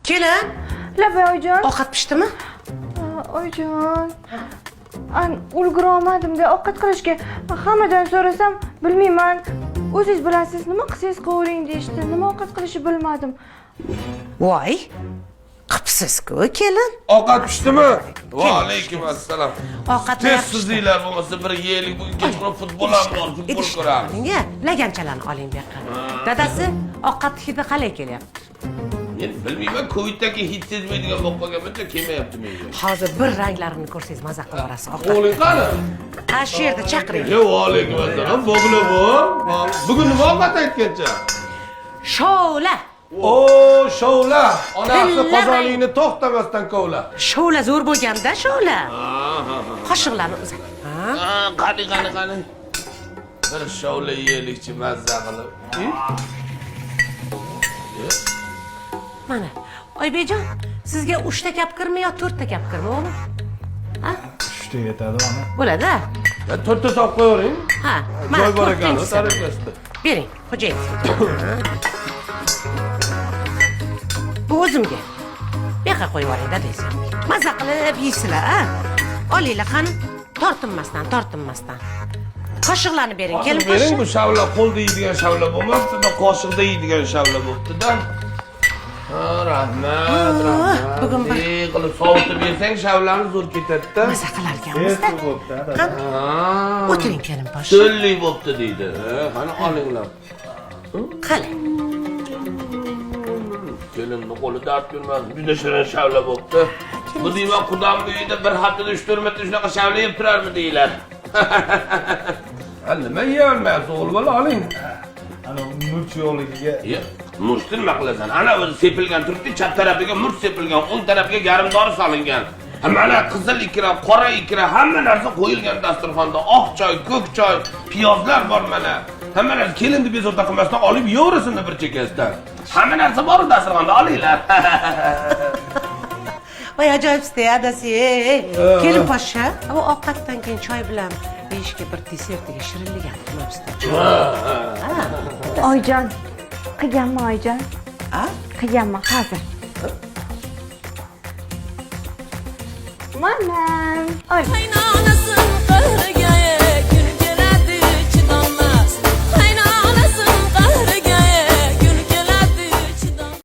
Kelin. Labay oyijon. Ovqat pishdimi? Oyijon. Ulgura olmadim-da ovqat qilishga. Hammadan so'rasam, bilmayman. O'zingiz bilasiz, nima qilsangiz qilavering deyishdi. Nima ovqat qilishni bilmadim. Voy. Qipsiz-ku, kelin. Ovqat pishdimi? Va alaykum assalom. Ovqatni Tezsizliklar bo'lmasa bir yeylik, bugun kechqurun futbol ham bor, futbol ko'ramiz. Nega? Laganchalarni oling bu yoqqa. Dadasi ovqat hidi qalay kelyapti? Men bilmayman, Covid'dagi hid sezmaydigan bo'lib qolganman-da, kelmayapti menga. Hozir bir ranglarini ko'rsangiz maza qilib borasiz ovqat. O'g'ling qani? Ha, shu yerda chaqiring. Va alaykum assalom. Bo'g'li bu. Bugun nima ovqat aytgancha? Shovla. O, shovla. Onasi qozoningni to'xtamasdan kovla. Shovla zo'r bo'lganda, shovla. Qoshiqlarni uzat. Qani. Bir shovla yeylikchi mazza qilib. Mana, Oybekjon, sizga 3 ta kapkirmi yo 4 ta kapkirmi, o'g'lim? Ha? 3 ta yetadi ona. Bo'ladi. 4 ta solib qo'yavering. Ha, Joy bor ekan, to'rtinchisi. tarafkasida. Bering, xo'jayin. Bu o'zimga. Bu yoqqa qo'yib yuboring, dadingiz. Maza qilib yeysizlar, ha? Olinglar qani, tortinmasdan. Qoshiqlarni bering, kelin Bering, qoshiq. bu shavla qo'lda yeydigan shavla bo'lmabdi-da, qoshiqda yeydigan shavla bo'libdi-da. Rahmat. Bugun bir qilib sovutib yersang shavlani zo'r ketadi-da. maza qilar ekanmiz-da. Qani, o'tiring, kelin posh. So'llik bo'pti deydi. Qani olinglar. Qalay. Kelinni qo'li dard ko'rmas, juda shirin shavla bo'pti. Bu deyman, qudam uyida bir haftada 3-4 marta shunaqa shavla yeb turarmi deylar. Nima yeyolmayapsiz, o'g'il bola, oling. Ana murch yo'qligiga. Murchni nima qilasan? Ana o'zi sepilgan turibdi, chap tarafiga murch sepilgan, o'ng tarafiga garimdori solingan. Mana qizil ikra, qora ikra, hamma narsa qo'yilgan dasturxonda. Oq choy, ko'k choy, piyozlar bor mana. Hamma narsa kelinni bezovta qilmasdan olib yeyversin bir chekkasidan. Hamma narsa bor dasturxonda, olinglar. Voy ajoyibsiz-da, adasi. Kelin poshsha. Bu ovqatdan keyin choy bilan yeyishga bir desertiga shirinlik ham qilmabsiz-da. Oyijon. Qilganmi oyijon? Ha? Qilganmi hozir? Mana. Oy. Kaynanasın